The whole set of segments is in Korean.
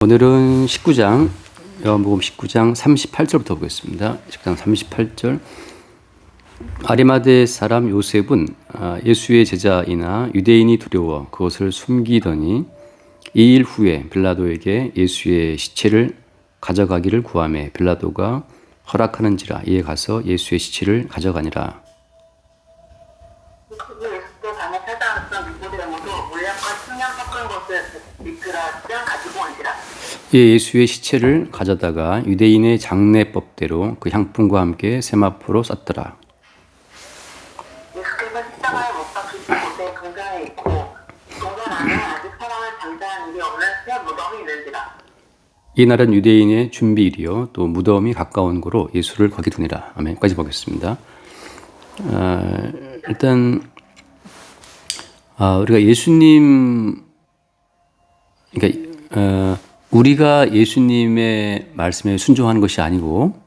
오늘은 19장, 요한복음 19장 38절부터 보겠습니다. 19장 38절. 아리마대 사람 요셉은 예수의 제자이나 유대인이 두려워 그것을 숨기더니 2일 후에 빌라도에게 예수의 시체를 가져가기를 구하매 빌라도가 허락하는지라 이에 가서 예수의 시체를 가져가니라. 예수께 밤에 찾아왔던 니고데모도 물약과 식량 섞은 것을 미끄러져 가지고 온지라. 예수의 시체를 가져다가 유대인의 장례법대로 그 향품과 함께 세마포로 쌌더라. 예수께서 십자가에 못 박히신 곳에 동산에 있고 동산 안에 아직 사람을 장사하는 게 없는 새 무덤이 있는지라. 이날은 유대인의 준비일이요 또 무덤이 가까운 고로 예수를 거기 두니라. 아멘까지 보겠습니다. 일단 우리가 예수님, 그러니까 우리가 예수님의 말씀에 순종하는 것이 아니고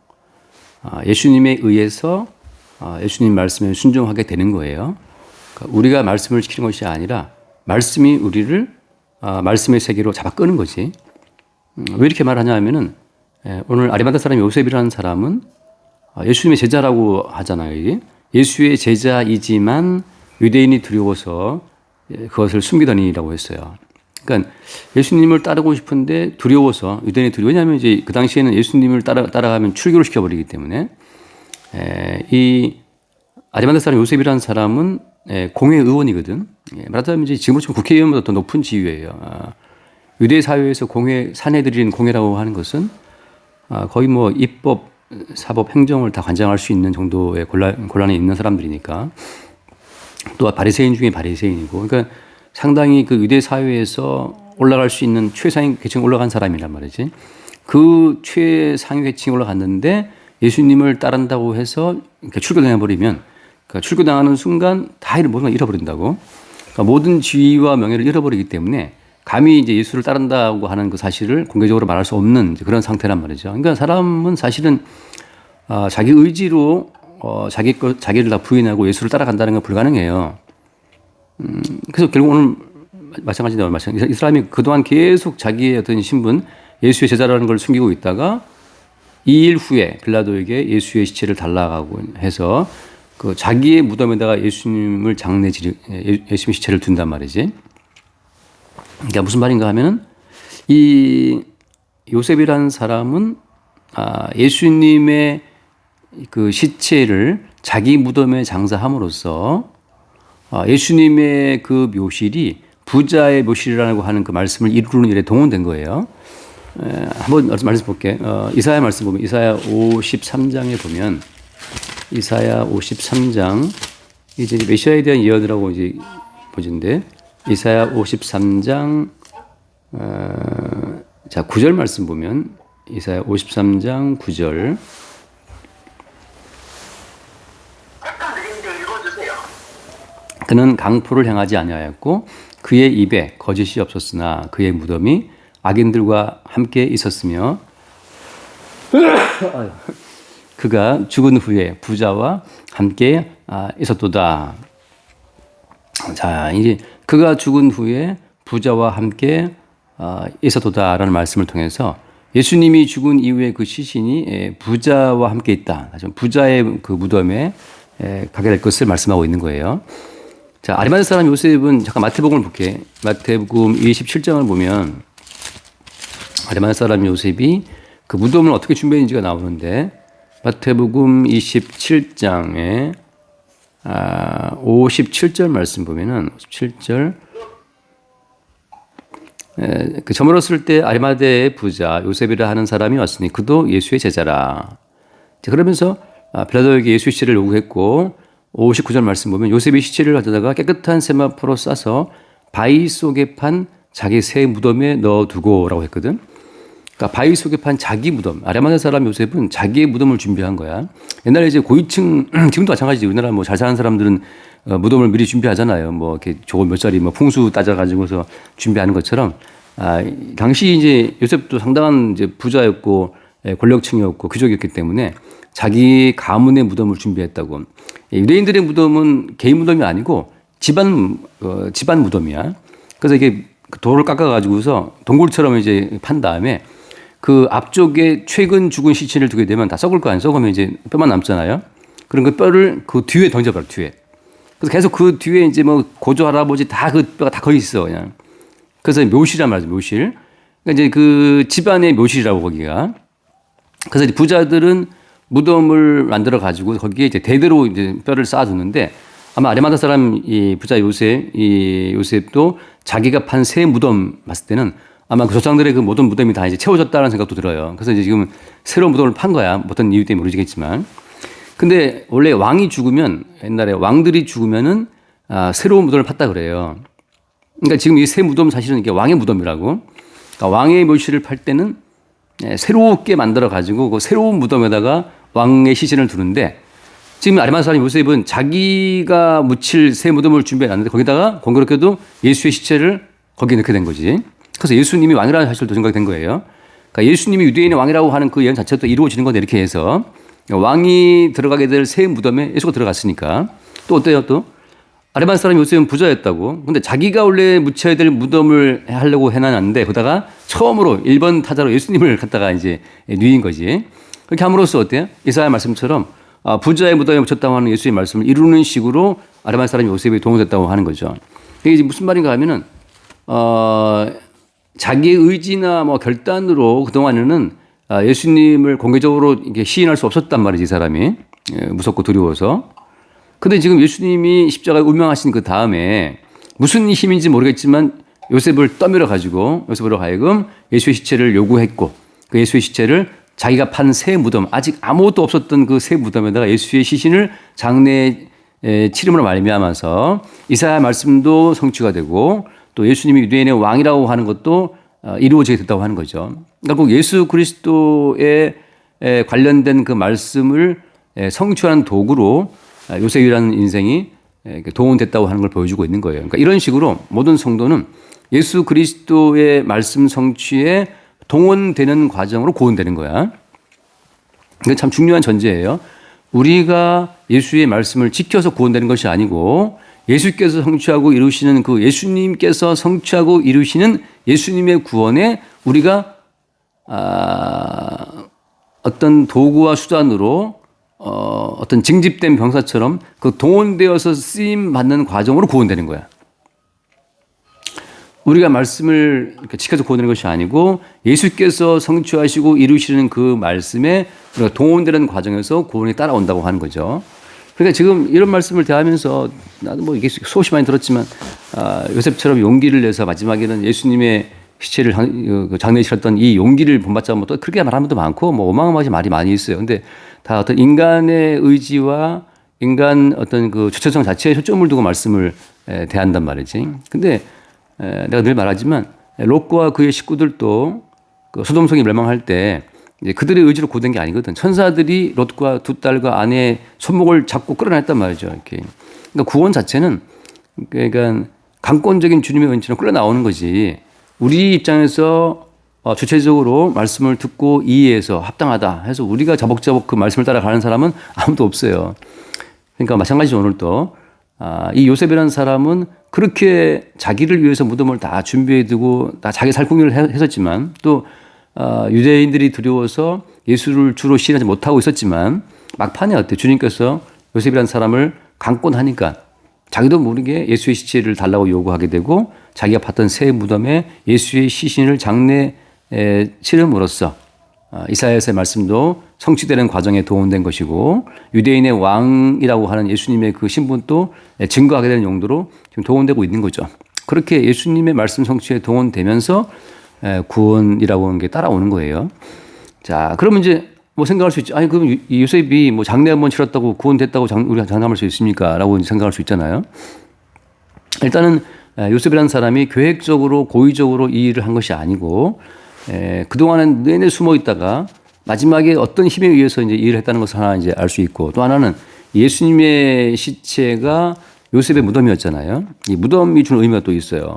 예수님에 의해서 예수님 말씀에 순종하게 되는 거예요. 그러니까 우리가 말씀을 지키는 것이 아니라 말씀이 우리를 말씀의 세계로 잡아 끄는 거지. 왜 이렇게 말하냐 하면은 오늘 아리마다 사람 요셉이라는 사람은 예수님의 제자라고 하잖아요. 이게. 예수의 제자이지만 유대인이 두려워서 그것을 숨기더니라고 했어요. 그러니까 예수님을 따르고 싶은데 두려워서 유대인이 두려워. 왜냐하면 이제 그 당시에는 예수님을 따라가면 출교를 시켜버리기 때문에 이 아리마다 사람 요셉이라는 사람은 공회의원이거든. 말하자면 이제 지금으로 치면 국회의원보다 더 높은 지위예요. 유대 사회에서 사내들인 공회라고 하는 것은 거의 뭐 입법, 사법, 행정을 다 관장할 수 있는 정도의 권한이 있는 사람들이니까. 또 바리새인 중에 바리새인이고, 그러니까 상당히 그 유대 사회에서 올라갈 수 있는 최상위 계층에 올라간 사람이란 말이지. 그 최상위 계층에 올라갔는데 예수님을 따른다고 해서 출교당해 버리면, 그러니까 출교당하는 순간 다 모든 걸 잃어버린다고. 그러니까 모든 지위와 명예를 잃어버리기 때문에 감히 이제 예수를 따른다고 하는 그 사실을 공개적으로 말할 수 없는 그런 상태란 말이죠. 그러니까 사람은 사실은 자기 의지로 자기를 다 부인하고 예수를 따라간다는 건 불가능해요. 그래서 결국 오늘 마찬가지로 이 사람이 그동안 계속 자기의 어떤 신분, 예수의 제자라는 걸 숨기고 있다가 2일 후에 빌라도에게 예수의 시체를 달라고 해서 그 자기의 무덤에다가 예수님의 시체를 둔단 말이지. 그러니까 무슨 말인가 하면은 이 요셉이라는 사람은 예수님의 그 시체를 자기 무덤에 장사함으로써 예수님의 그 묘실이 부자의 묘실이라고 하는 그 말씀을 이루는 일에 동원된 거예요. 한번 말씀 볼게. 이사야 말씀 보면 이사야 53장에 보면 이사야 53장 이제 메시아에 대한 예언이라고 이제 보진데 이사야 53장 자 9절 말씀 보면 이사야 53장 9절 그는 강포를 향하지 아니하였고 그의 입에 거짓이 없었으나 그의 무덤이 악인들과 함께 있었으며 그가 죽은 후에 부자와 함께 있었도다. 자, 이제 그가 죽은 후에 부자와 함께 있었도다라는 말씀을 통해서 예수님이 죽은 이후에 그 시신이 부자와 함께 있다. 부자의 그 무덤에 가게 될 것을 말씀하고 있는 거예요. 자, 아리마대 사람 요셉은 잠깐 마태복음을 볼게. 마태복음 27장을 보면 아리마대 사람 요셉이 그 무덤을 어떻게 준비했는지가 나오는데 마태복음 27장에 57절 말씀 보면은 57절 그 저물었을 때 아리마대의 부자 요셉이라 하는 사람이 왔으니 그도 예수의 제자라. 자, 그러면서 빌라도에게 예수의 시체를 요구했고 59절 말씀 보면 요셉이 시체를 가져다가 깨끗한 세마포로 싸서 바위 속에 판 자기 새 무덤에 넣어두고라고 했거든. 그러니까 바위 속에 판 자기 무덤. 아리마대 사람 요셉은 자기의 무덤을 준비한 거야. 옛날에 이제 고위층 지금도 마찬가지지. 우리나라 뭐 잘 사는 사람들은 무덤을 미리 준비하잖아요. 뭐 이렇게 저거 몇 자리 뭐 풍수 따져가지고서 준비하는 것처럼 당시 이제 요셉도 상당한 이제 부자였고 권력층이었고 귀족이었기 때문에 자기 가문의 무덤을 준비했다고. 유대인들의 무덤은 개인 무덤이 아니고 집안 무덤이야. 그래서 이게 그 돌을 깎아가지고서 동굴처럼 이제 판 다음에 그 앞쪽에 최근 죽은 시체를 두게 되면 다 썩을 거 아니에요. 썩으면 이제 뼈만 남잖아요. 그럼 그 뼈를 그 뒤에 던져버려, 뒤에. 그래서 계속 그 뒤에 이제 뭐 고조 할아버지 다 그 뼈가 다 거기 있어, 그냥. 그래서 묘실이란 말이죠, 묘실. 그러니까 이제 그 집안의 묘실이라고 거기가. 그래서 이제 부자들은 무덤을 만들어 가지고 거기에 이제 대대로 이제 뼈를 쌓아두는데 아마 아리마다 사람 이 부자 요셉도 자기가 판 새 무덤 봤을 때는 아마 그 조상들의 그 모든 무덤이 다 이제 채워졌다는 생각도 들어요. 그래서 이제 지금 새로운 무덤을 판 거야. 어떤 이유 때문에 모르겠지만. 근데 원래 왕이 죽으면 옛날에 왕들이 죽으면은 새로운 무덤을 팠다 그래요. 그러니까 지금 이 새 무덤 사실은 이게 왕의 무덤이라고. 그러니까 왕의 묘실을 팔 때는 새롭게 만들어 가지고 그 새로운 무덤에다가 왕의 시신을 두는데 지금 아리마다 사람 요셉은 자기가 묻힐 새 무덤을 준비해 놨는데 거기다가 공교롭게도 예수의 시체를 거기에 넣게 된 거지. 그래서 예수님이 왕이라는 사실도 생각이 된 거예요. 그러니까 예수님이 유대인의 왕이라고 하는 그 예언 자체도 이루어지는 건데 이렇게 해서 왕이 들어가게 될 새 무덤에 예수가 들어갔으니까 또 어때요 또? 아리마다 사람 요셉은 부자였다고. 근데 자기가 원래 묻혀야 될 무덤을 하려고 해놨는데 그러다가 처음으로 1번 타자로 예수님을 갖다가 이제 누인 거지. 그렇게 함으로써 어때요? 이사야 말씀처럼 부자의 무덤에 묻혔다고 하는 예수의 말씀을 이루는 식으로 아리마다 사람 요셉이 동원됐다고 하는 거죠. 이게 이제 무슨 말인가 하면은 자기의 의지나 뭐 결단으로 그동안에는 예수님을 공개적으로 이게 시인할 수 없었단 말이지, 이 사람이. 무섭고 두려워서. 근데 지금 예수님이 십자가에 운명하신 그 다음에 무슨 힘인지 모르겠지만 요셉을 떠밀어 가지고 요셉으로 하여금 예수의 시체를 요구했고 그 예수의 시체를 자기가 판 새 무덤, 아직 아무것도 없었던 그 새 무덤에다가 예수의 시신을 장례에 치름으로 말미암아서 이사야 말씀도 성취가 되고 또 예수님이 유대인의 왕이라고 하는 것도 이루어지게 됐다고 하는 거죠. 그러니까 꼭 예수 그리스도에 관련된 그 말씀을 성취하는 도구로 요셉이라는 인생이 동원됐다고 하는 걸 보여주고 있는 거예요. 그러니까 이런 식으로 모든 성도는 예수 그리스도의 말씀 성취에 동원되는 과정으로 구원되는 거야. 이게 참 중요한 전제예요. 우리가 예수의 말씀을 지켜서 구원되는 것이 아니고 예수께서 성취하고 이루시는 그 예수님께서 성취하고 이루시는 예수님의 구원에 우리가 어떤 도구와 수단으로 어떤 징집된 병사처럼 그 동원되어서 쓰임 받는 과정으로 구원되는 거야. 우리가 말씀을 지켜서 구원되는 것이 아니고 예수께서 성취하시고 이루시는 그 말씀에 우리가 동원되는 과정에서 구원이 따라온다고 하는 거죠. 그러니까 지금 이런 말씀을 대하면서 나도 뭐 이게 수없이 많이 들었지만 요셉처럼 용기를 내서 마지막에는 예수님의 시체를 장례시켰던 이 용기를 본받자 뭐 또 그렇게 말하는 분도 많고 뭐 어마어마하게 말이 많이 있어요. 근데 다 어떤 인간의 의지와 인간 어떤 그 주체성 자체에 초점을 두고 말씀을 대한단 말이지. 근데 내가 늘 말하지만 롯과 그의 식구들도 그 소돔성이 멸망할 때 이제 그들의 의지로 구된 게 아니거든. 천사들이 롯과 두 딸과 아내의 손목을 잡고 끌어냈단 말이죠. 이렇게. 그러니까 구원 자체는 그러니까 강권적인 주님의 은혜로 끌어 나오는 거지. 우리 입장에서 주체적으로 말씀을 듣고 이해해서 합당하다 해서 우리가 자복자복 그 말씀을 따라가는 사람은 아무도 없어요. 그러니까 마찬가지로 오늘도 이 요셉이라는 사람은 그렇게 자기를 위해서 무덤을 다 준비해 두고 다 자기 살궁리를 했었지만 또 유대인들이 두려워서 예수를 주로 시인하지 못하고 있었지만 막판에 어때? 주님께서 요셉이라는 사람을 강권하니까 자기도 모르게 예수의 시체를 달라고 요구하게 되고 자기가 봤던 새 무덤에 예수의 시신을 장례 치름으로써 이사야서의 말씀도 성취되는 과정에 동원된 것이고 유대인의 왕이라고 하는 예수님의 그 신분도 증거하게 되는 용도로 지금 동원되고 있는 거죠. 그렇게 예수님의 말씀 성취에 동원되면서 구원이라고 하는 게 따라오는 거예요. 자, 그러면 이제 뭐 생각할 수 있지. 아니, 그럼 요셉이 뭐 장례 한번 치렀다고 구원됐다고 우리가 장담할 수 있습니까? 라고 생각할 수 있잖아요. 일단은 요셉이라는 사람이 계획적으로 고의적으로 이 일을 한 것이 아니고 그동안은 내내 숨어 있다가 마지막에 어떤 힘에 의해서 이제 일을 했다는 것을 하나 이제 알 수 있고 또 하나는 예수님의 시체가 요셉의 무덤이었잖아요. 이 무덤이 주는 의미가 또 있어요.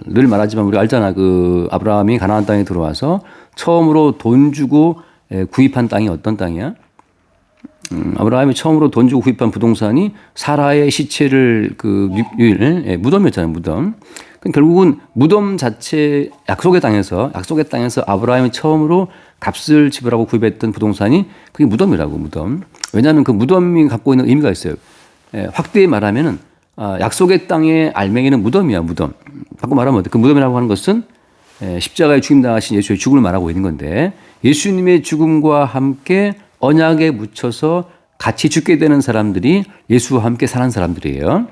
늘 말하지만 우리가 알잖아. 그 아브라함이 가나안 땅에 들어와서 처음으로 돈 주고 구입한 땅이 어떤 땅이야? 아브라함이 처음으로 돈 주고 구입한 부동산이 사라의 시체를 무덤이었잖아요, 무덤. 결국은 무덤 자체 약속의 땅에서 아브라함이 처음으로 값을 지불하고 구입했던 부동산이 그게 무덤이라고 무덤. 왜냐하면 그 무덤이 갖고 있는 의미가 있어요. 확대히 말하면은 약속의 땅의 알맹이는 무덤이야 무덤. 바꿔 말하면 그 무덤이라고 하는 것은 십자가에 죽임당하신 예수의 죽음을 말하고 있는 건데 예수님의 죽음과 함께 언약에 묻혀서 같이 죽게 되는 사람들이 예수와 함께 사는 사람들이에요.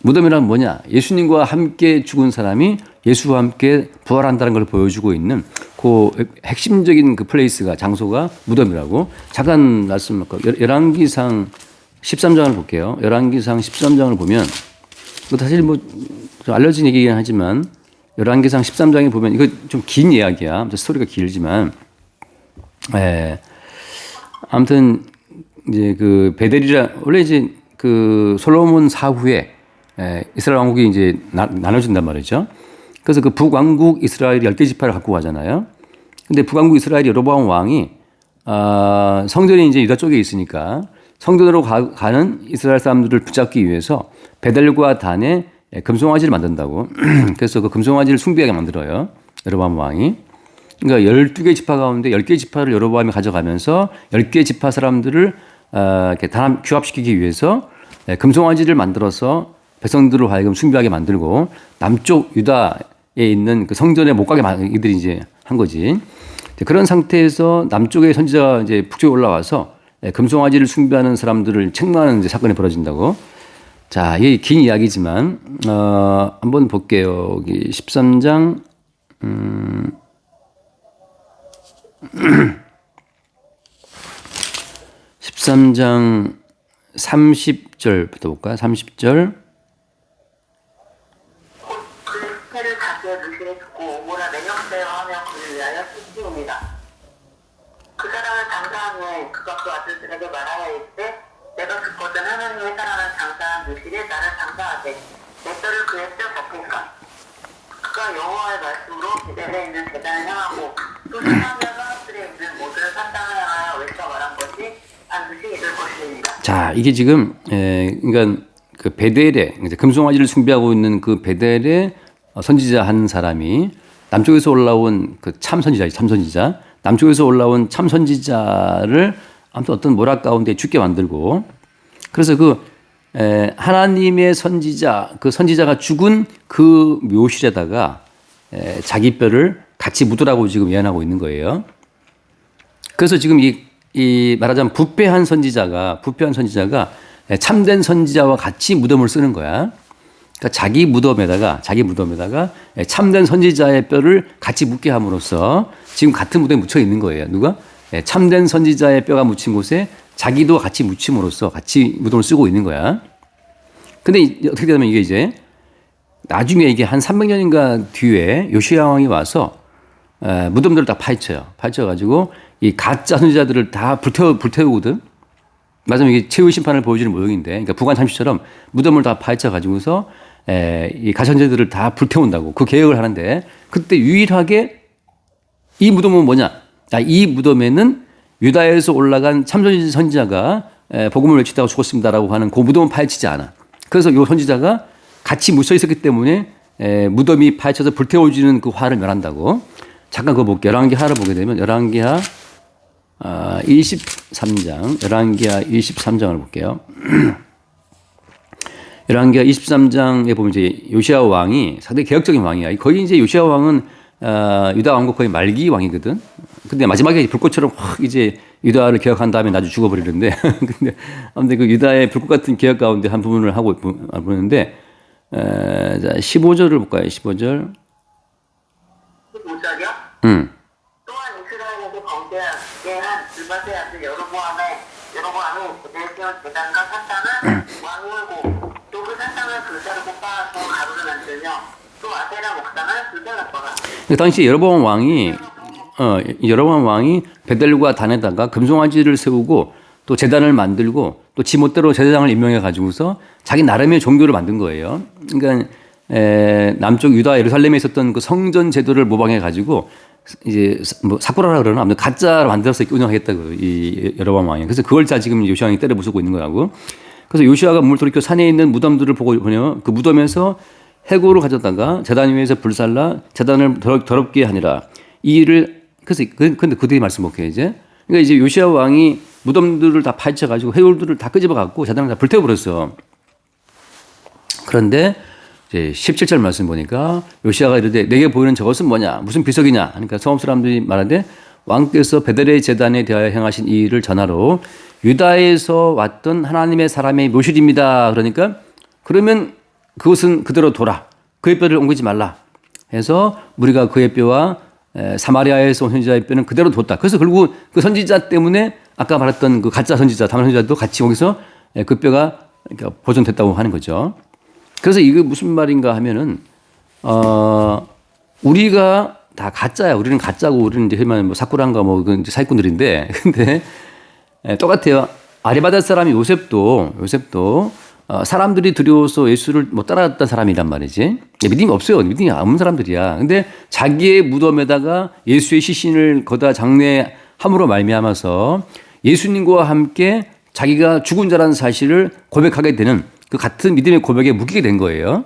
무덤이란 뭐냐? 예수님과 함께 죽은 사람이 예수와 함께 부활한다는 걸 보여주고 있는 그 핵심적인 그 플레이스가 장소가 무덤이라고. 잠깐 말씀할게요. 열왕기상 13장을 볼게요. 열왕기상 13장을 보면 사실 뭐 좀 알려진 얘기긴 하지만 열왕기상 13장에 보면 이거 좀 긴 이야기야. 스토리가 길지만 아무튼 이제 그 베델이라 원래 이제 그 솔로몬 사후에 이스라엘 왕국이 이제 나눠진단 말이죠. 그래서 그 북왕국 이스라엘이 10개 지파를 갖고 가잖아요. 근데 북왕국 이스라엘이 여로보암 왕이 성전이 이제 유다 쪽에 있으니까 성전으로 가는 이스라엘 사람들을 붙잡기 위해서 베델과 단에 금송아지를 만든다고. 그래서 그 금송아지를 숭배하게 만들어요. 여로보암 왕이. 그러니까 12개 지파 가운데 10개 지파를 여로보암이 가져가면서 10개 지파 사람들을 이렇게 규합시키기 위해서 금송아지를 만들어서 백성들을 하여금 숭배하게 만들고 남쪽 유다에 있는 그 성전에 못 가게 이들이 이제 한 거지. 그런 상태에서 남쪽의 선지자가 이제 북쪽에 올라와서 금송아지를 숭배하는 사람들을 책망하는 이제 사건이 벌어진다고. 자, 이게 긴 이야기지만 한번 볼게요. 여기 13장 13장 30절부터 볼까요? 30절. 그 해를 자기의 루시에 두고 오모라 매형되어 하며 그를 위하여 쫓기옵니다. 그 사람은 장사한 후에 그가 그 아들들에게 말하여 이르되 내가 듣거든 하나님의 사랑을 장사한 루시에 나를 장사하되 내 뼈를 그의 뼈 덮을까. 그가 여호와의 말씀으로 베델에 있는 제단을 향하고 또 사람과 사람들에 있는 모든 산당을 향하여 외쳐 말한 것이 반드시 이룰 것입니다. 자, 이게 지금 그러니까 그 베델에 이제 금송아지를 숭배하고 있는 그 베델에 선지자 한 사람이 남쪽에서 올라온 그 참 선지자 남쪽에서 올라온 참 선지자를 아무튼 어떤 모락 가운데 죽게 만들고 그래서 그 하나님의 선지자 그 선지자가 죽은 그 묘실에다가 자기 뼈를 같이 묻으라고 지금 예언하고 있는 거예요. 그래서 지금 이 말하자면 부패한 선지자가 참된 선지자와 같이 무덤을 쓰는 거야. 그러니까 자기 무덤에다가 참된 선지자의 뼈를 같이 묻게 함으로써 지금 같은 무덤에 묻혀 있는 거예요. 누가? 참된 선지자의 뼈가 묻힌 곳에 자기도 같이 묻힘으로써 같이 무덤을 쓰고 있는 거야. 근데 어떻게 되냐면 이게 이제 나중에 이게 한 300년인가 뒤에 요시야 왕이 와서 무덤들을 다 파헤쳐가지고 이 가짜 선지자들을 다 불태우거든. 맞으면 이게 최후의 심판을 보여주는 모형인데, 그러니까 부관 참시처럼 무덤을 다 파헤쳐가지고서 이 가짜 선지자들을 다 불태운다고 그 계획을 하는데 그때 유일하게 이 무덤은 뭐냐? 이 무덤에는 유다에서 올라간 참선지 선지자가 복음을 외치다가 죽었습니다라고 하는 그 무덤은 파헤치지 않아. 그래서 이 선지자가 같이 묻혀 있었기 때문에 무덤이 파헤쳐서 불태워지는 그 화를 멸한다고. 잠깐 그거 볼게요. 열왕기하를 보게 되면 열왕기하 23장, 열왕기하 23장을 볼게요. 열왕기하 23장에 보면 이제 요시야 왕이 상당히 개혁적인 왕이야. 거의 이제 요시야 왕은 유다 왕국 거의 말기 왕이거든. 근데 마지막에 불꽃처럼 확 이제 유다를 개혁한 다음에 나중에 죽어버리는데, 근데 아무튼 그 유다의 불꽃 같은 개혁 가운데 한 부분을 하고 보는데, 자 15절을 볼까요? 15절. 15절이요? 응. 또한 이스라엘에게 범죄한 들바세 아들 여로보암이 그들의 세운 제단과 산당을 왕이고 또 그 산당을 불사르고 쌓아서 가루를 만들며 또 아세라 목상을 불사랐더라. 당시 여로보암 왕이 베델과 단에다가 금송아지를 세우고 또 제단을 만들고 또 지멋대로 제사장을 임명해 가지고서 자기 나름의 종교를 만든 거예요. 그러니까 남쪽 유다 예루살렘에 있었던 그 성전 제도를 모방해 가지고 이제 뭐 사쿠라라 그러나 아무튼 가짜로 만들어서 운영하겠다고 이 여로보암 왕이. 그래서 그걸 다 지금 요시야 왕이 때려 부수고 있는 거라고. 그래서 요시야가 몸을 돌이켜 산에 있는 무덤들을 보고 보면 그 무덤에서 해골을 가져다가 제단 위에서 불살라 제단을 더럽게 하니라. 이 일을 그래서 근데 그 뒤에 말씀 볼게요 이제. 그러니까 이제 요시야 왕이 무덤들을 다 파헤쳐 가지고 해골들을 다 끄집어 갖고 제단을 다 불태워 버렸어. 그런데 이제 17절 말씀 보니까 요시야가 이르되 내게 보이는 저것은 뭐냐 무슨 비석이냐 하니까 성읍 사람들이 말하되 왕께서 베델의 제단에 대하여 행하신 이 일을 전하러 유다에서 왔던 하나님의 사람의 묘실입니다. 그러니까 그러면 그것은 그대로 둬라. 그의 뼈를 옮기지 말라 해서 우리가 그의 뼈와 사마리아에서 온 선지자의 뼈는 그대로 뒀다. 그래서 결국 그 선지자 때문에 아까 말했던 그 가짜 선지자, 담임 선지자도 같이 거기서 그 뼈가 그러니까 보존됐다고 하는 거죠. 그래서 이게 무슨 말인가 하면은 우리가 다 가짜야. 우리는 가짜고 우리는 이제 흔히 뭐 사쿠란가 뭐 그 사기꾼들인데 근데 똑같아요. 아리마다 사람이 요셉도 사람들이 두려워서 예수를 못 따라갔던 사람이란 말이지. 믿음이 없어요. 믿음이 없는 사람들이야. 근데 자기의 무덤에다가 예수의 시신을 거다 장례함으로 말미암아서 예수님과 함께 자기가 죽은 자라는 사실을 고백하게 되는 그 같은 믿음의 고백에 묶이게 된 거예요.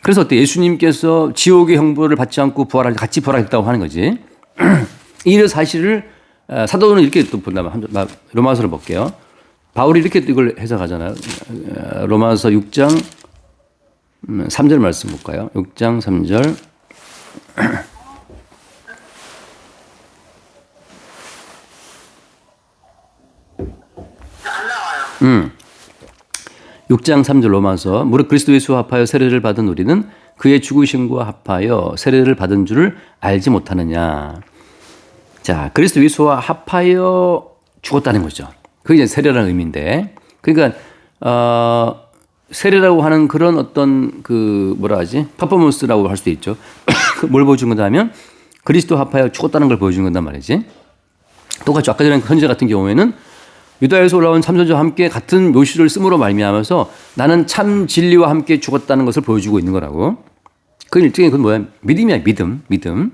그래서 어때? 예수님께서 지옥의 형벌을 받지 않고 같이 부활하셨다고 하는 거지. 이 사실을 사도는 이렇게 또 본다면 로마서를 볼게요. 바울이 이렇게 이걸 해석하잖아요. 로마서 6장 3절 말씀 볼까요? 6장 3절. 안 나와요. 6장 3절 로마서 무릇 그리스도 예수와 합하여 세례를 받은 우리는 그의 죽으심과 합하여 세례를 받은 줄을 알지 못하느냐. 자, 그리스도 예수와 합하여 죽었다는 거죠. 그게 이제 세례라는 의미인데, 그러니까 세례라고 하는 그런 어떤 그 뭐라 하지 퍼포먼스라고 할 수도 있죠. 뭘 보여준 건가 하면 그리스도 합하여 죽었다는 걸 보여준 건단 말이지. 똑같이 아까 전에 선지자 같은 경우에는 유다에서 올라온 참선자와 함께 같은 묘시를 씀으로 말미암아서 나는 참 진리와 함께 죽었다는 것을 보여주고 있는 거라고. 그건 일종의 그건 뭐야? 믿음이야, 믿음.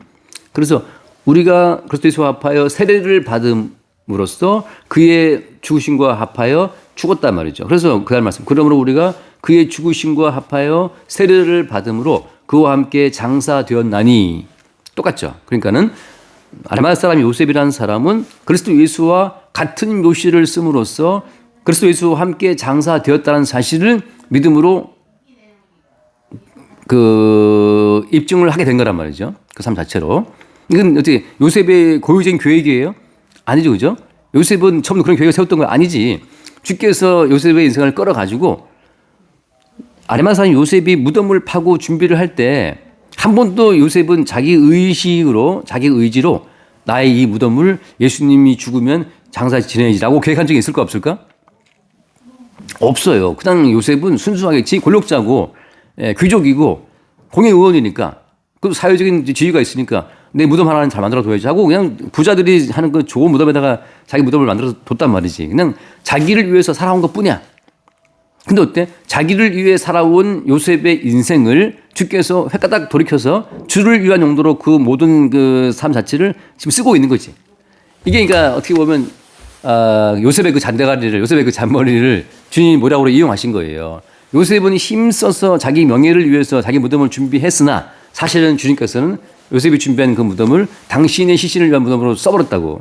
그래서 우리가 그리스도 예수와 합하여 세례를 받음으로써 그의 죽으심과 합하여 죽었단 말이죠. 그래서 그날 말씀. 그러므로 우리가 그의 죽으심과 합하여 세례를 받음으로 그와 함께 장사되었나니 똑같죠. 그러니까는 아리마다 사람 요셉이라는 사람은 그리스도 예수와 같은 묘시를 씀으로써 그리스도 예수와 함께 장사되었다는 사실을 믿음으로 그 입증을 하게 된 거란 말이죠. 그 삶 자체로. 이건 어떻게 요셉의 고유적인 계획이에요? 아니죠, 그죠? 요셉은 처음부터 그런 계획을 세웠던 거 아니지. 주께서 요셉의 인생을 끌어가지고 아리마다 사람 요셉이 무덤을 파고 준비를 할 때 한 번도 요셉은 자기 의식으로 자기 의지로 나의 이 무덤을 예수님이 죽으면 장사 지내지라고 계획한 적이 있을까 없을까? 없어요. 그냥 요셉은 순수하게 권력자고 귀족이고 공회의원이니까 그 사회적인 지위가 있으니까 내 무덤 하나는 잘 만들어 둬야지 하고 그냥 부자들이 하는 그 좋은 무덤에다가 자기 무덤을 만들어 뒀단 말이지. 그냥 자기를 위해서 살아온 것 뿐이야. 근데 어때? 자기를 위해 살아온 요셉의 인생을 주께서 획가닥 돌이켜서 주를 위한 용도로 그 모든 그 삶 자체를 지금 쓰고 있는 거지. 이게 그러니까 어떻게 보면 요셉의 그 잔대가리를 요셉의 그 잔머리를 주님이 모략으로 이용하신 거예요. 요셉은 힘써서 자기 명예를 위해서 자기 무덤을 준비했으나 사실은 주님께서는 요셉이 준비한 그 무덤을 당신의 시신을 위한 무덤으로 써버렸다고.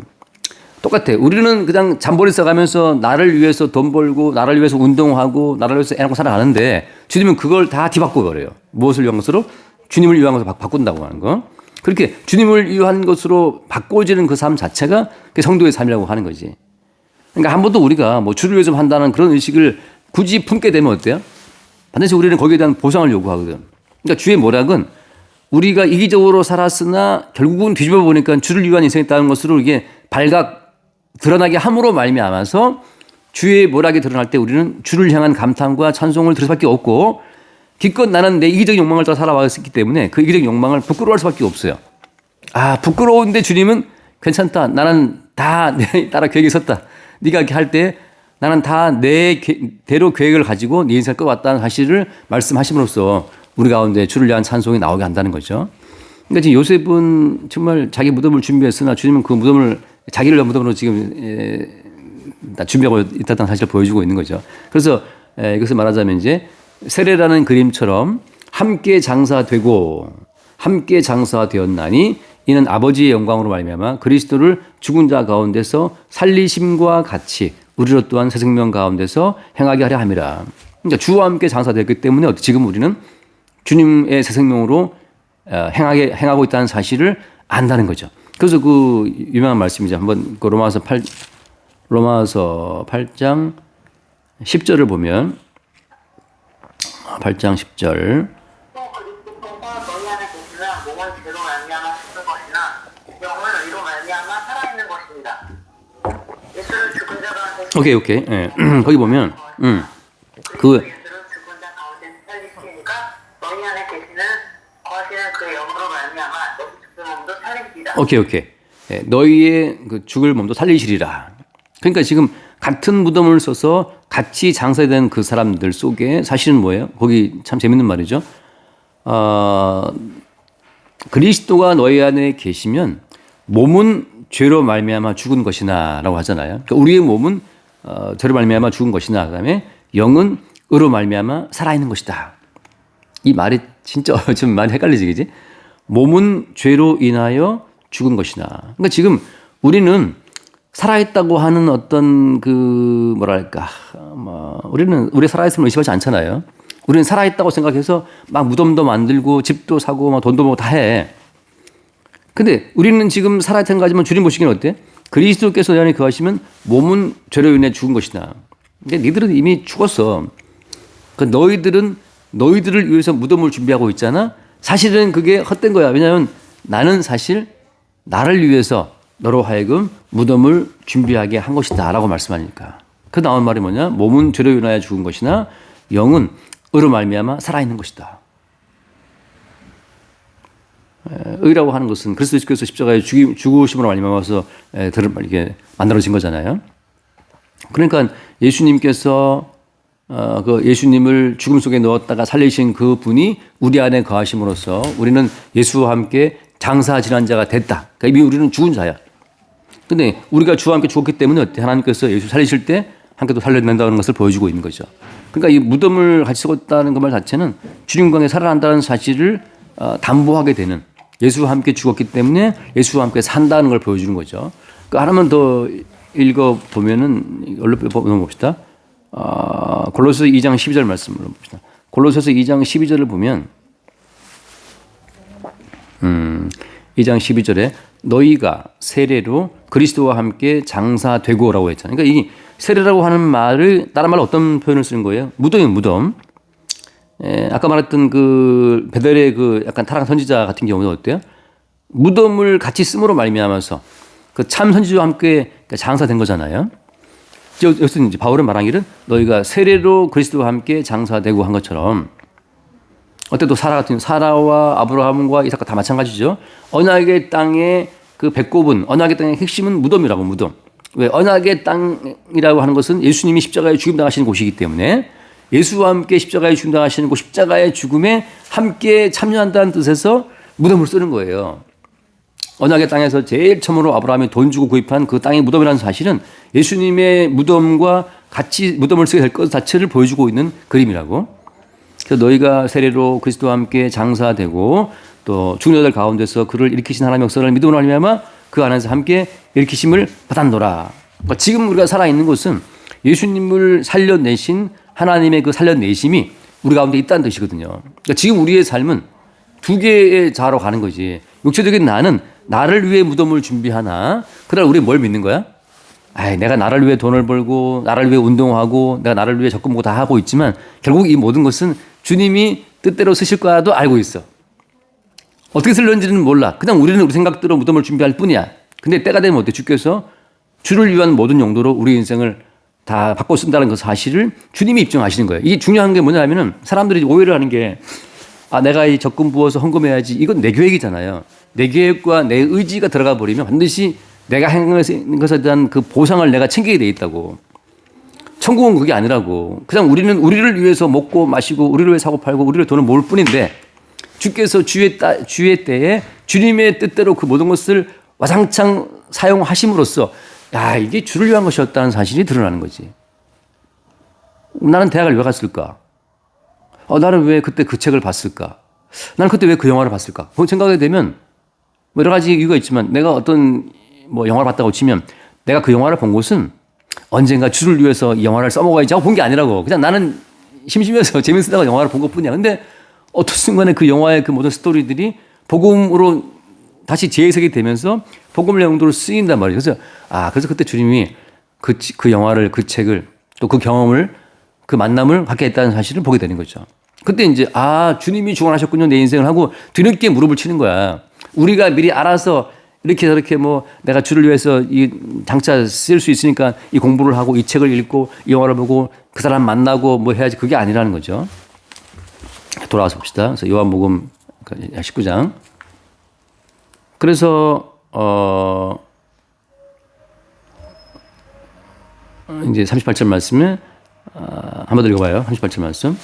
똑같아. 우리는 그냥 잔머리 써가면서 나를 위해서 돈 벌고 나를 위해서 운동하고 나를 위해서 애 낳고 살아가는데 주님은 그걸 다 뒤바꿔버려요. 무엇을 위한 것으로? 주님을 위한 것으로 바꾼다고 하는 거. 그렇게 주님을 위한 것으로 바꿔지는 그 삶 자체가 성도의 삶이라고 하는 거지. 그러니까 한 번도 우리가 뭐 주를 위해서 한다는 그런 의식을 굳이 품게 되면 어때요? 반드시 우리는 거기에 대한 보상을 요구하거든. 그러니까 주의 모략은 우리가 이기적으로 살았으나 결국은 뒤집어 보니까 주를 위한 인생이었다는 것으로 이게 발각 드러나게 함으로 말미암아서 주의 모략이 드러날 때 우리는 주를 향한 감탄과 찬송을 들을 수밖에 없고 기껏 나는 내 이기적인 욕망을 따라 살아왔기 때문에 그 이기적인 욕망을 부끄러워할 수밖에 없어요. 부끄러운데 주님은 괜찮다. 나는 다 내 따라 계획이 섰다. 네가 이렇게 할 때 나는 다 내 대로 계획을 가지고 네 인생을 끌어왔다는 사실을 말씀하심으로써 우리 가운데 주를 위한 찬송이 나오게 한다는 거죠. 그러니까 지금 요셉은 정말 자기 무덤을 준비했으나 주님은 그 무덤을 자기를 위한 무덤으로 지금 준비하고 있다는 사실을 보여주고 있는 거죠. 그래서 이것을 말하자면 이제 세례라는 그림처럼 함께 장사되었나니 이는 아버지의 영광으로 말미암아 그리스도를 죽은 자 가운데서 살리심과 같이 우리로 또한 새 생명 가운데서 행하게 하려 함이라. 그러니까 주와 함께 장사되었기 때문에 지금 우리는 주님의 새 생명으로 행하고 있다는 사실을 안다는 거죠. 그래서 그 유명한 말씀이죠. 한번 그 로마서 8장 10절을 보면 8장 10절 또 그리스도께서 너희 안에 계시면 몸은 죄로 말미암아 죽는 것이나 영은 의로 말미암아 살아있는 것입니다. 예수를 죽은 자 가운데 오케이. 예. 거기 보면 그 예수를 죽은 자 가운데 살리시니까 너희 안에 계시는 거하시는 그 영으로 말미암아 너희 죽은 몸도 살리시리라. 오케이. 예, 너희의 그 죽을 몸도 살리시리라. 그러니까 지금 같은 무덤을 써서 같이 장사된 그 사람들 속에 사실은 뭐예요? 거기 참 재밌는 말이죠. 그리스도가 너희 안에 계시면 몸은 죄로 말미암아 죽은 것이나라고 하잖아요. 그러니까 우리의 몸은 죄로 말미암아 죽은 것이나 그다음에 영은 의로 말미암아 살아있는 것이다. 이 말이 진짜 좀 많이 헷갈리지, 그지? 몸은 죄로 인하여 죽은 것이나. 그러니까 지금 우리는 살아있다고 하는 어떤 우리는 살아있음을 의심하지 않잖아요. 우리는 살아있다고 생각해서 막 무덤도 만들고 집도 사고 막 돈도 모으고 다 해. 근데 우리는 지금 살아있다는 거지만 주님 보시기는 어때? 그리스도께서 내 안에 거하시면 몸은 죄로 인해 죽은 것이다. 근데 너희들은 이미 죽었어. 그러니까 너희들을 위해서 무덤을 준비하고 있잖아. 사실은 그게 헛된 거야. 왜냐하면 나는 사실 나를 위해서 너로 하여금 무덤을 준비하게 한 것이다 라고 말씀하니까. 그 나온 말이 뭐냐? 몸은 죄로 인하여 죽은 것이나 영은 의로 말미암아 살아있는 것이다. 의라고 하는 것은 그리스도께서 십자가에 죽으심으로 말미암아서 이렇게 만들어진 거잖아요. 그러니까 예수님께서 그 예수님을 죽음 속에 넣었다가 살리신 그 분이 우리 안에 거하심으로써 우리는 예수와 함께 장사 지난 자가 됐다. 그러니까 이미 우리는 죽은 자야. 근데 우리가 주와 함께 죽었기 때문에 어때? 하나님께서 예수 살리실 때 함께 또 살려낸다는 것을 보여주고 있는 거죠. 그러니까 이 무덤을 같이 썩었다는 그 말 자체는 주님과 함께 살아난다는 사실을 담보하게 되는, 예수와 함께 죽었기 때문에 예수와 함께 산다는 걸 보여주는 거죠. 그러니까 하나만 더 읽어보면은, 얼른 봅시다. 골로새서 2장 12절 말씀을 봅시다. 골로새서 2장 12절을 보면 2장 12절에 너희가 세례로 그리스도와 함께 장사되고라고 했잖아요. 그러니까 이 세례라고 하는 말을 다른 말로 어떤 표현을 쓰는 거예요? 무덤이에요, 무덤. 아까 말했던 그 베델의 그 약간 타락 선지자 같은 경우는 어때요? 무덤을 같이 씀으로 말미암아서 그 참 선지자와 함께 장사된 거잖아요. 여기서 이제 바울은 말하기를 너희가 세례로 그리스도와 함께 장사되고 한 것처럼, 어때도 사라와 아브라함과 이삭과 다 마찬가지죠. 언약의 땅의 그 배꼽은, 언약의 땅의 핵심은 무덤이라고, 무덤. 왜? 언약의 땅이라고 하는 것은 예수님이 십자가에 죽임당하시는 곳이기 때문에 예수와 함께 십자가에 죽임당하시는 곳, 십자가의 죽음에 함께 참여한다는 뜻에서 무덤을 쓰는 거예요. 언약의 땅에서 제일 처음으로 아브라함이 돈 주고 구입한 그 땅의 무덤이라는 사실은 예수님의 무덤과 같이 무덤을 쓰게 될 것 자체를 보여주고 있는 그림이라고. 그래서 너희가 세례로 그리스도와 함께 장사되고 또 죽은 자들 가운데서 그를 일으키신 하나님의 역사를 믿음으로 말미암아 그 안에서 함께 일으키심을 받았노라. 그러니까 지금 우리가 살아있는 것은 예수님을 살려내신 하나님의 그 살려내심이 우리 가운데 있다는 뜻이거든요. 그러니까 지금 우리의 삶은 두 개의 자로 가는 거지. 육체적인 나는 나를 위해 무덤을 준비하나, 그날 우리 뭘 믿는 거야? 내가 나를 위해 돈을 벌고 나를 위해 운동하고 내가 나를 위해 적금 모으고 다 하고 있지만 결국 이 모든 것은 주님이 뜻대로 쓰실 거라도 알고 있어. 어떻게 쓸는지는 몰라. 그냥 우리는 우리 생각대로 무덤을 준비할 뿐이야. 근데 때가 되면 어때? 주께서 주를 위한 모든 용도로 우리 인생을 다 바꿔 쓴다는 그 사실을 주님이 입증하시는 거예요. 이게 중요한 게 뭐냐면은 사람들이 오해를 하는 게, 내가 이 적금 부어서 헌금해야지. 이건 내 계획이잖아요. 내 계획과 내 의지가 들어가 버리면 반드시 내가 행한 것에 대한 그 보상을 내가 챙기게 돼 있다고. 천국은 그게 아니라고. 그냥 우리는 우리를 위해서 먹고 마시고 우리를 위해 사고 팔고 우리를 돈을 모을 뿐인데, 주께서 주의 때에 주님의 뜻대로 그 모든 것을 와장창 사용하심으로써 이게 주를 위한 것이었다는 사실이 드러나는 거지. 나는 대학을 왜 갔을까? 나는 왜 그때 그 책을 봤을까? 나는 그때 왜 그 영화를 봤을까? 그거 생각하게 되면 뭐 여러 가지 이유가 있지만 내가 어떤 뭐 영화를 봤다고 치면 내가 그 영화를 본 것은 언젠가 주를 위해서 이 영화를 써먹어야지 하고 본 게 아니라고. 그냥 나는 심심해서 재밌으다가 영화를 본 것 뿐이야. 근데 어떤 순간에 그 영화의 그 모든 스토리들이 복음으로 다시 재해석이 되면서 복음 내용도로 쓰인단 말이에요. 그래서 그때 주님이 그 영화를, 그 책을, 또 그 경험을, 그 만남을 갖게 했다는 사실을 보게 되는 거죠. 그때 이제, 주님이 주관하셨군요, 내 인생을 하고 뒤늦게 무릎을 치는 거야. 우리가 미리 알아서 이렇게 저렇게 뭐 내가 주를 위해서 이 장차 쓸 수 있으니까 이 공부를 하고 이 책을 읽고 이 영화를 보고 그 사람 만나고 뭐 해야지, 그게 아니라는 거죠. 돌아와서 봅시다. 그래서 요한복음 19장. 그래서 이제 38절 말씀에 한 번 더 읽어봐요. 38절 말씀.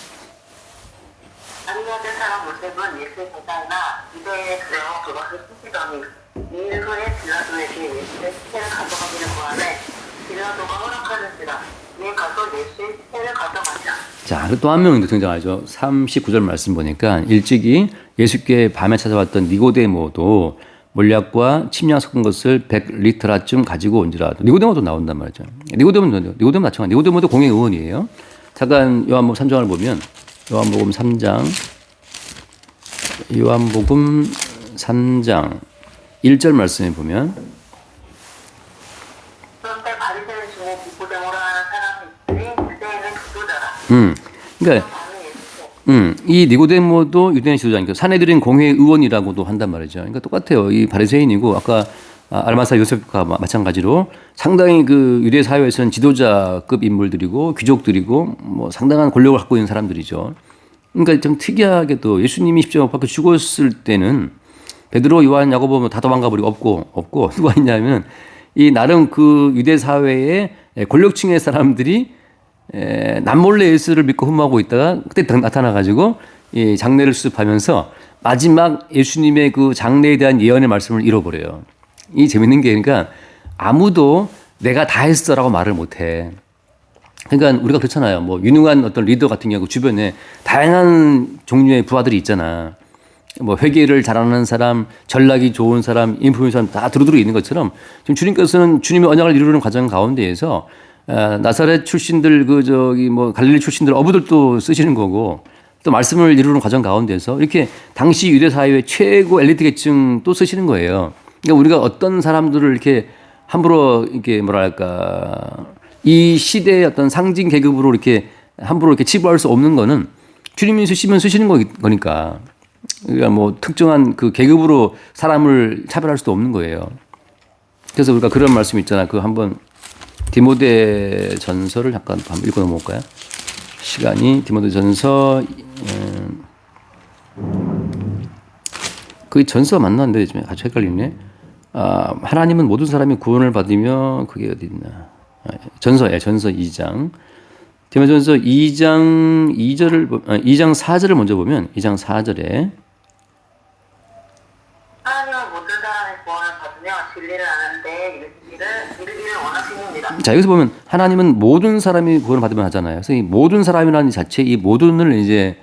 아리마대 사람 요셉은 예수의 제자나 유대인의 들어 그것을 푸시더니 이일 후에 빌라도에게 예수의 시체를 가져가기를 구하매 빌라도가 허락하는지라 이에 가서 예수의 시체를 가져가자. 자, 또 한 명이 등장하죠. 39절 말씀 보니까 일찍이 예수께 밤에 찾아왔던 니고데모도 몰약과 침량 섞은 것을 100리터라쯤 가지고 온지라. 니고데모도 나온단 말이죠. 니고데모 마찬가지. 니고데모도 공회 의원이에요. 잠깐 요한복음 3장을 보면 요한복음 3장 1절 말씀에 보면 그런데 바리새인 중에 니고데모라 하는 사람이 있으니 유대인의 지도자라. 그러니까 이 니고데모도 유대인 지도자니까 사내들인 공회 의원이라고도 한단 말이죠. 그러니까 똑같아요. 이 바리새인이고 아까 알마사 요셉과 마찬가지로 상당히 그 유대 사회에서는 지도자급 인물들이고 귀족들이고 뭐 상당한 권력을 갖고 있는 사람들이죠. 그러니까 좀 특이하게도 예수님이 십자가 못 박혀 죽었을 때는 베드로, 요한, 야고보 다 도망가 버리고 없고 누가 있냐면 이 나름 그 유대 사회의 권력층의 사람들이 남몰래 예수를 믿고 흠모하고 있다가 그때 나타나가지고 이 장례를 수습하면서 마지막 예수님의 그 장례에 대한 예언의 말씀을 잃어버려요. 이 재밌는 게 그러니까 아무도 내가 다 했어라고 말을 못해. 그러니까 우리가 그렇잖아요. 뭐 유능한 어떤 리더 같은 경우 주변에 다양한 종류의 부하들이 있잖아. 뭐 회계를 잘하는 사람, 전략이 좋은 사람, 인플루언서 다 두루두루 있는 것처럼 지금 주님께서는 주님의 언약을 이루는 과정 가운데에서 나사렛 출신들 뭐 갈릴리 출신들 어부들도 쓰시는 거고 또 말씀을 이루는 과정 가운데서 이렇게 당시 유대 사회의 최고 엘리트 계층 또 쓰시는 거예요. 그러니까 우리가 어떤 사람들을 이렇게 함부로 이렇게 뭐랄까 이 시대의 어떤 상징 계급으로 이렇게 함부로 이렇게 치부할 수 없는 거는 주님이 쓰시면 쓰시는 거니까. 그러니까 뭐 특정한 그 계급으로 사람을 차별할 수도 없는 거예요. 그래서 우리가 그런 말씀 있잖아. 그 한번 디모데 전서를 잠깐 한번 읽어 넘어올까요? 시간이 디모데 전서 그 전서 맞나는데 지금 아주 헷갈리네. 하나님은 모든 사람이 구원을 받으며 그게 어디 있나? 전서 2장. 디모데전서 2장 2장 4절을 먼저 보면 2장 4절에 하나님은 모든 사람의 구원을 받으며 진리를 아는 데에 이르기를 원하시느니라. 자, 여기서 보면 하나님은 모든 사람이 구원을 받으면 하잖아요. 그래서 이 모든 사람이라는 자체, 이 모든을 이제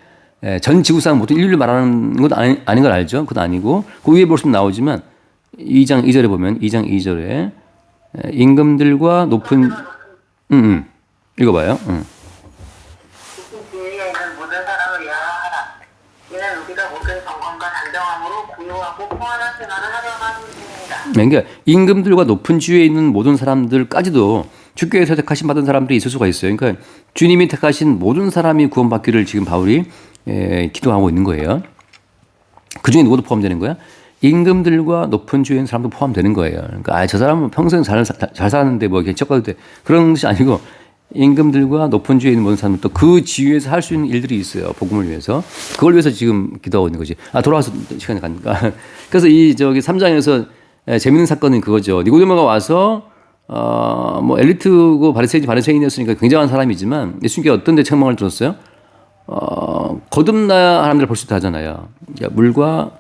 전 지구상 모든 인류를 말하는 건 아닌 걸 알죠? 그건 아니고 그 위에 볼수록 나오지만 2장 2절에 보면 2장 2절에 임금들과 높은 읽어봐요. 지위에 있는 모든 사람을 위하여라. 이는 우리가 모든 정권과 단정함으로 고요하고 평안한 생활을 하려고 하는 중입니다. 그러니까 임금들과 높은 지위에 있는 모든 사람들까지도 주께서 택하신 받은 사람들이 있을 수가 있어요. 그러니까 주님이 택하신 모든 사람이 구원받기를 지금 바울이 기도하고 있는 거예요. 그중에 누구도 포함되는 거야? 임금들과 높은 지위에 있는 사람도 포함되는 거예요. 그러니까 저 사람은 평생 잘 살았는데 뭐 이렇게 쩍가도 돼. 그런 것이 아니고 임금들과 높은 지위에 있는 모든 사람은 또 그 지위에서 할 수 있는 일들이 있어요. 복음을 위해서. 그걸 위해서 지금 기도하고 있는 거지. 돌아와서 시간이 가니까. 그래서 이 3장에서 재밌는 사건은 그거죠. 니고데모가 와서 뭐 엘리트고 바리새인이었으니까 굉장한 사람이지만 예수님께 어떤 데 책망을 들었어요? 거듭나야 사람들 볼 수 있다 하잖아요. 그러니까 물과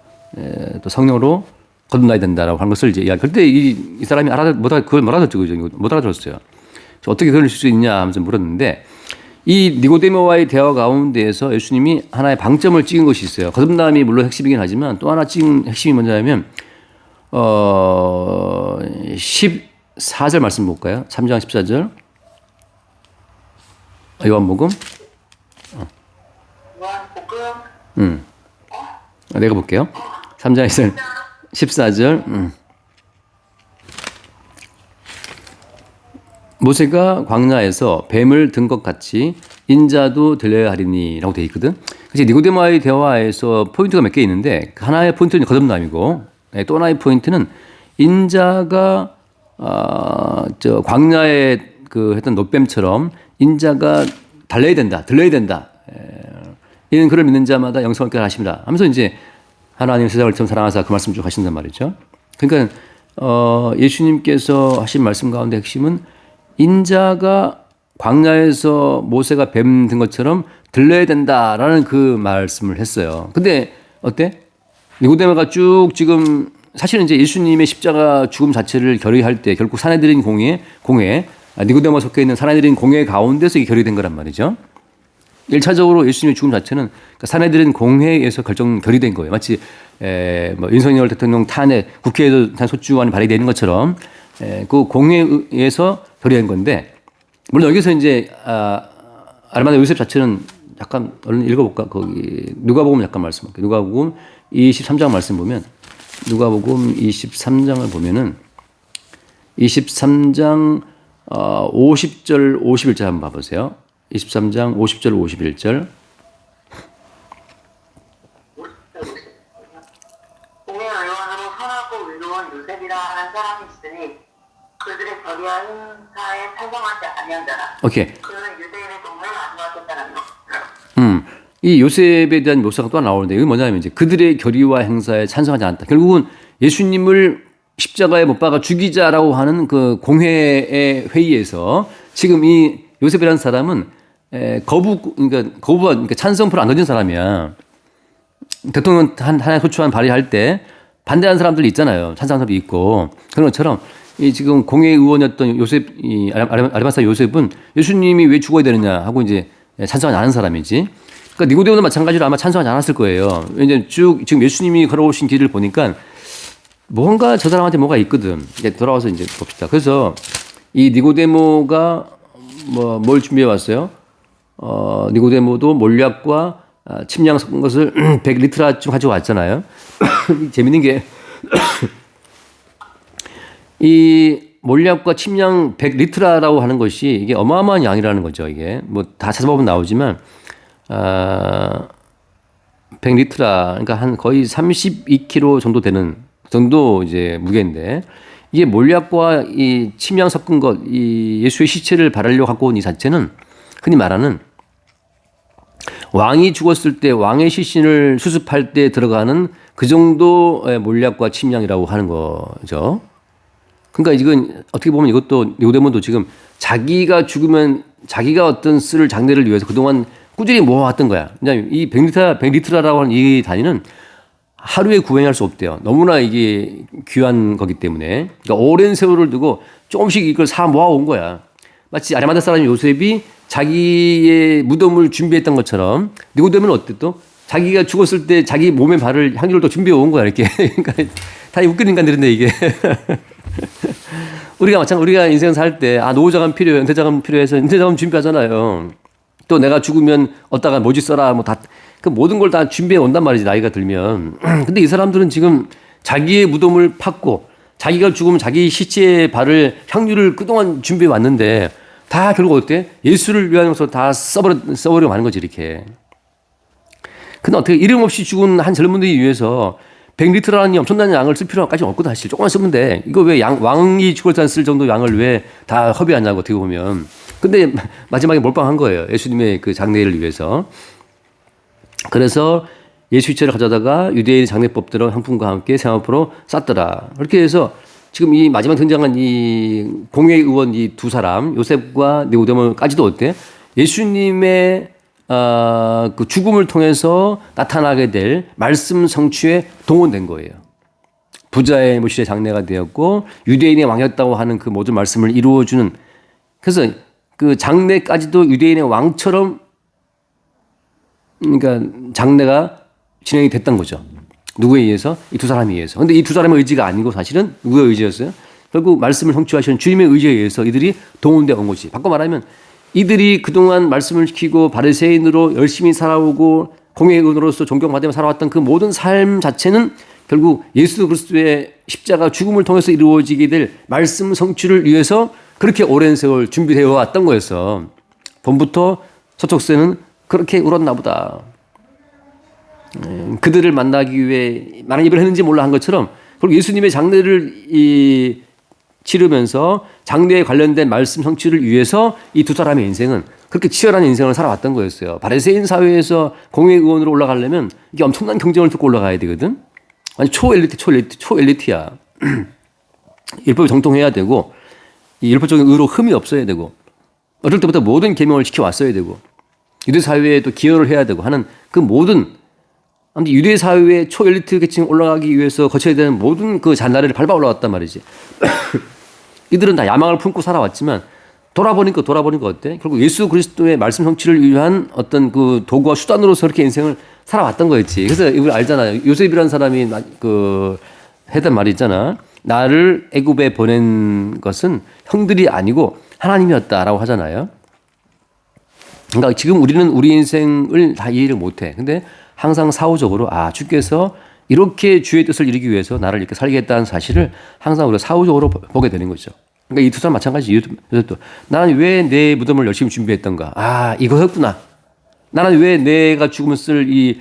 또 성령으로 거듭나야 된다라고 한 것을 이제 그때 이 사람이 그걸 못 알아듣죠. 그죠? 못 알아들었어요. 어떻게 그럴 수 있냐 하면서 물었는데 이 니고데모와의 대화 가운데에서 예수님이 하나의 방점을 찍은 것이 있어요. 거듭남이 물론 핵심이긴 하지만 또 하나 찍은 핵심이 뭐냐면 14절 말씀 볼까요? 3장 14절. 요한복음. 요한복음. 내가 볼게요. 3장 14절. 모세가 광야에서 뱀을 든 것 같이 인자도 들려야 하리니라고 되어 있거든. 그래서 니고데모와의 대화에서 포인트가 몇 개 있는데 하나의 포인트는 거듭남이고 또 하나의 포인트는 인자가 저 광야에 그 했던 노뱀처럼 인자가 달려야 된다, 들려야 된다. 이는 그를 믿는 자마다 영생을 얻게 하십니다. 하면서 이제 하나님 세상을 처음 사랑하사 그 말씀 쭉 하신단 말이죠. 그러니까 예수님께서 하신 말씀 가운데 핵심은 인자가 광야에서 모세가 뱀 든 것처럼 들려야 된다라는 그 말씀을 했어요. 근데 어때? 니고데모가 쭉 지금 사실은 이제 예수님의 십자가 죽음 자체를 결의할 때 결국 사내들인 공회 니고데모가 속해 있는 사내들인 공회 가운데서 이게 결의된 거란 말이죠. 1차적으로 예수님의 죽음 자체는 사내들인 공회에서 결의된 거예요. 마치 뭐 윤석열 대통령 탄핵 국회에서 탄소추안이 발의되는 것처럼 그 공회에서 결의된 건데 물론 여기서 이제 아르마다 요셉 자체는 약간 얼른 읽어볼까? 거기 누가복음 약간 말씀할게요. 누가복음 23장 말씀 보면 누가복음 23장을 보면은 23장 50절 51절 한번 봐보세요. 23장 50절 51절. 공의 의원으로 선하고 의로운 요셉이라 하는 사람이 있으니 그들의 결의와 행사에 찬성하지 아니한 자라. 오케이. 그는 유대인의 동맹을 안좋아하셨다는 것. 이 요셉에 대한 묘사가 또 나오는데 이건 뭐냐면 이제 그들의 결의와 행사에 찬성하지 않았다. 결국은 예수님을 십자가에 못 박아 죽이자라고 하는 그 공회의 회의에서 지금 이 요셉이라는 사람은 그러니까 찬성표를 안 던진 사람이야. 대통령 하나의 소추안 발의할 때 반대하는 사람들이 있잖아요. 찬성하는 사람도 있고. 그런 것처럼 이 지금 공회 의원이었던 요셉, 아리마사 요셉은 예수님이 왜 죽어야 되느냐 하고 이제 찬성하지 않은 사람이지. 그러니까 니고데모도 마찬가지로 아마 찬성하지 않았을 거예요. 왜냐면 쭉 지금 예수님이 걸어오신 길을 보니까 뭔가 저 사람한테 뭐가 있거든. 이제 돌아와서 이제 봅시다. 그래서 이 니고데모가 뭘 준비해 왔어요? 니고데모도 몰약과 침량 섞은 것을 100리터쯤 가지고 왔잖아요. 재밌는 게 이 몰약과 침량 100리터라고 하는 것이 이게 어마어마한 양이라는 거죠. 이게 뭐 다 찾아보면 나오지만 100리터 그러니까 한 거의 32kg 정도 되는 정도 이제 무게인데 이게 몰약과 이 침양 섞은 것, 이 예수의 시체를 바르려고 갖고 온 이 자체는 흔히 말하는 왕이 죽었을 때 왕의 시신을 수습할 때 들어가는 그 정도의 몰약과 침양이라고 하는 거죠. 그러니까 이건 어떻게 보면 이것도 니고데모도 지금 자기가 죽으면 자기가 어떤 쓸 장례를 위해서 그동안 꾸준히 모아왔던 거야. 왜냐하면 이 100리터라고 하는 이 단위는 하루에 구현할 수 없대요. 너무나 이게 귀한 거기 때문에. 그러니까 오랜 세월을 두고 조금씩 이걸 사 모아온 거야. 마치 아리마다 사람 요셉이 자기의 무덤을 준비했던 것처럼 니고데모는 어때 또? 자기가 죽었을 때 자기 몸에 바를 향유를 또 준비해 온 거야. 이렇게. 그러니까 다 웃기는 인간들인데 이게. 우리가 인생 살 때 노후자금 필요해, 은퇴자금 필요해서 은퇴자금 준비하잖아요. 또 내가 죽으면 어디다가 뭐지 써라 뭐 다 그 모든 걸 다 준비해 온단 말이지 나이가 들면. 근데 이 사람들은 지금 자기의 무덤을 팠고 자기가 죽으면 자기 시체에 바를 향유를 그동안 준비해 왔는데 다 결국 어때? 예수를 위하여서 다 써버려 마는 거지 이렇게. 근데 어떻게 이름 없이 죽은 한 젊은이를 위해서 100리터라는 엄청난 양을 쓸 필요까지 없거든 사실. 조금만 쓰면 돼. 이거 왜 왕이 죽을 때 쓸 정도 양을 왜 다 허비하냐고 어떻게 보면. 근데 마지막에 몰빵한 거예요. 예수님의 그 장례를 위해서. 그래서 예수 시체를 가져다가 유대인 장례법대로 향품과 함께 세마포로 쌌더라. 그렇게 해서 지금 이 마지막 등장한 이 공회 의원 이 두 사람 요셉과 니고데모까지도 어때? 예수님의 그 죽음을 통해서 나타나게 될 말씀 성취에 동원된 거예요. 부자의 모실의 장례가 되었고 유대인의 왕이었다고 하는 그 모든 말씀을 이루어주는. 그래서 그 장례까지도 유대인의 왕처럼 그러니까 장례가 진행이 됐던 거죠. 누구에 의해서? 이 두 사람에 의해서. 근데 이 두 사람의 의지가 아니고 사실은 누구의 의지였어요? 결국 말씀을 성취하시는 주님의 의지에 의해서 이들이 동원되어 온 것이. 바꿔 말하면 이들이 그동안 말씀을 지키고 바리새인으로 열심히 살아오고 공회의원으로서 존경받으며 살아왔던 그 모든 삶 자체는 결국 예수 그리스도의 십자가 죽음을 통해서 이루어지게 될 말씀 성취를 위해서 그렇게 오랜 세월 준비되어 왔던 거였어. 봄부터 서촉새는 그렇게 울었나 보다. 그들을 만나기 위해 많은 예배를 했는지 몰라 한 것처럼 그리고 예수님의 장례를 치르면서 장례에 관련된 말씀 성취를 위해서 이 두 사람의 인생은 그렇게 치열한 인생을 살아왔던 거였어요. 바리새인 사회에서 공회의원으로 올라가려면 이게 엄청난 경쟁을 뚫고 올라가야 되거든. 아니 초엘리트야. 율법이 정통해야 되고 이 율법적인 의로 흠이 없어야 되고 어릴 때부터 모든 계명을 지켜왔어야 되고 유대 사회에 또 기여를 해야 되고 하는 그 모든 아무튼 유대 사회의 초엘리트 계층 올라가기 위해서 거쳐야 되는 모든 그 잔나래를 밟아 올라왔단 말이지. 이들은 다 야망을 품고 살아왔지만 돌아보니까 어때? 결국 예수 그리스도의 말씀 성취를 위한 어떤 그 도구와 수단으로서 그렇게 인생을 살아왔던 거였지. 그래서 우리 알잖아요. 요셉이라는 사람이 했던 말이 있잖아. 나를 애굽에 보낸 것은 형들이 아니고 하나님이었다라고 하잖아요. 그러니까 지금 우리는 우리 인생을 다 이해를 못해. 근데 항상 사후적으로 주께서 이렇게 주의 뜻을 이루기 위해서 나를 이렇게 살게 했다는 사실을 항상 우리가 사후적으로 보게 되는 거죠. 그러니까 이 두 사람 마찬가지. 요셉도 나는 왜 내 무덤을 열심히 준비했던가. 이거였구나. 나는 왜 내가 죽으면 쓸 이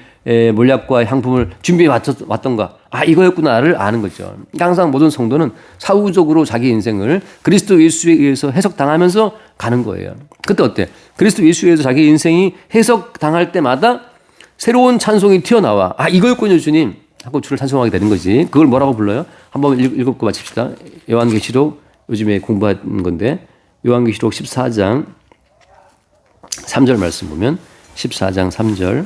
몰약과 향품을 준비해 왔던가. 이거였구나를 아는 거죠. 그러니까 항상 모든 성도는 사후적으로 자기 인생을 그리스도 예수에 의해서 해석당하면서 가는 거예요. 그때 어때? 그리스도 예수에 의해서 자기 인생이 해석당할 때마다 새로운 찬송이 튀어나와. 이거였군요, 주님. 하고 주를 찬송하게 되는 거지. 그걸 뭐라고 불러요? 한번 읽고 마칩시다. 요한계시록 요즘에 공부한 건데 요한계시록 14장 3절 말씀 보면 14장 3절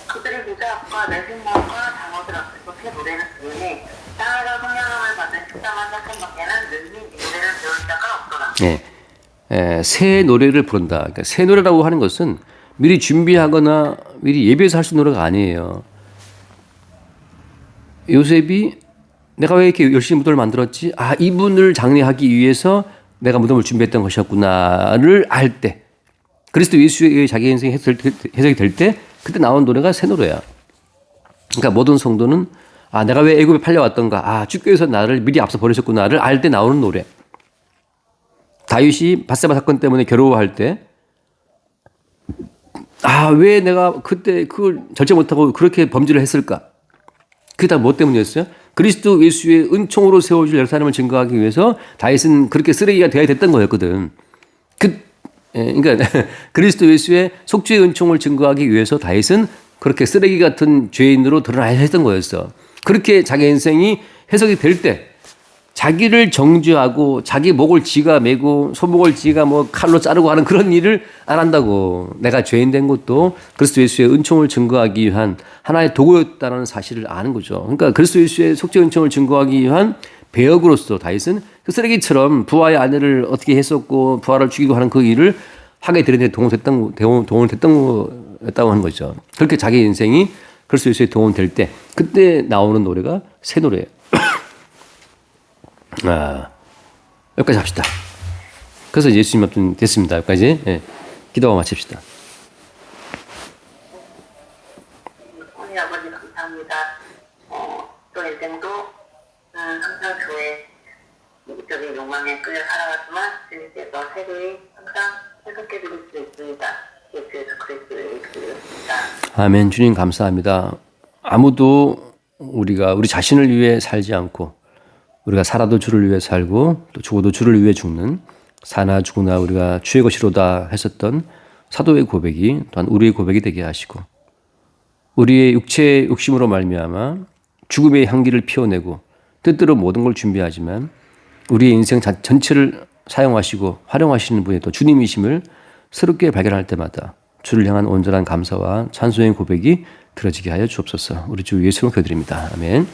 그들의 부자 앞과 내 생명과 장어들 앞에서 새 노래를 부르니 땅에서 성령함을 받은 십상한 사람에게는 능히 노래를 배울 자가 없더라. 새 노래를 부른다. 그러니까 새 노래라고 하는 것은 미리 준비하거나 미리 예배해서 할 수 있는 노래가 아니에요. 요셉이 내가 왜 이렇게 열심히 무덤을 만들었지? 이분을 장례하기 위해서 내가 무덤을 준비했던 것이었구나를 알 때, 그리스도 예수의 자기 인생이 해석이 될 때, 그때 나온 노래가 새 노래야. 그러니까 모든 성도는 내가 왜 애굽에 팔려왔던가, 주께서 나를 미리 앞서 버리셨구나를 알 때 나오는 노래. 다윗이 밧세바 사건 때문에 괴로워할 때, 왜 내가 그때 그걸 절제 못하고 그렇게 범죄를 했을까? 그게 다 뭐 때문이었어요? 그리스도 예수의 은총으로 세워줄 예루살렘을 증거하기 위해서 다윗은 그렇게 쓰레기가 되어야 됐던 거였거든. 그러니까 그리스도 예수의 속죄의 은총을 증거하기 위해서 다윗은 그렇게 쓰레기 같은 죄인으로 드러나야 했던 거였어. 그렇게 자기 인생이 해석이 될 때 자기를 정죄하고 자기 목을 지가 매고 소목을 지가 칼로 자르고 하는 그런 일을 안 한다고. 내가 죄인 된 것도 그리스도 예수의 은총을 증거하기 위한 하나의 도구였다는 사실을 아는 거죠. 그러니까 그리스도 예수의 속죄 은총을 증거하기 위한 배역으로서 다윗은 그 쓰레기처럼 부하의 아내를 어떻게 했었고 부하를 죽이고 하는 그 일을 하게 되는데 동원됐다고 하는 거죠. 그렇게 자기 인생이 그리스도 예수에 동원될 때 그때 나오는 노래가 새 노래예요. 여기까지 합시다. 그래서 예수님 앞에 됐습니다. 여기까지. 기도하고 마칩시다. 하나님 아버지 감사합니다. 또 인생도 항상 교회 이기적인 욕망에 끌려 살아왔지만 주님께서 새로이 항상 해석해 드릴 수 있습니다. 예수 그리스도의 이름입니다. 아멘. 주님 감사합니다. 아무도 우리 자신을 위해 살지 않고 우리가 살아도 주를 위해 살고 또 죽어도 주를 위해 죽는 사나 죽으나 우리가 주의 것이로다 했었던 사도의 고백이 또한 우리의 고백이 되게 하시고 우리의 육체의 욕심으로 말미암아 죽음의 향기를 피워내고 뜻대로 모든 걸 준비하지만 우리의 인생 전체를 사용하시고 활용하시는 분이 또 주님이심을 새롭게 발견할 때마다 주를 향한 온전한 감사와 찬송의 고백이 들어지게 하여 주옵소서. 우리 주 예수로 기도드립니다. 아멘.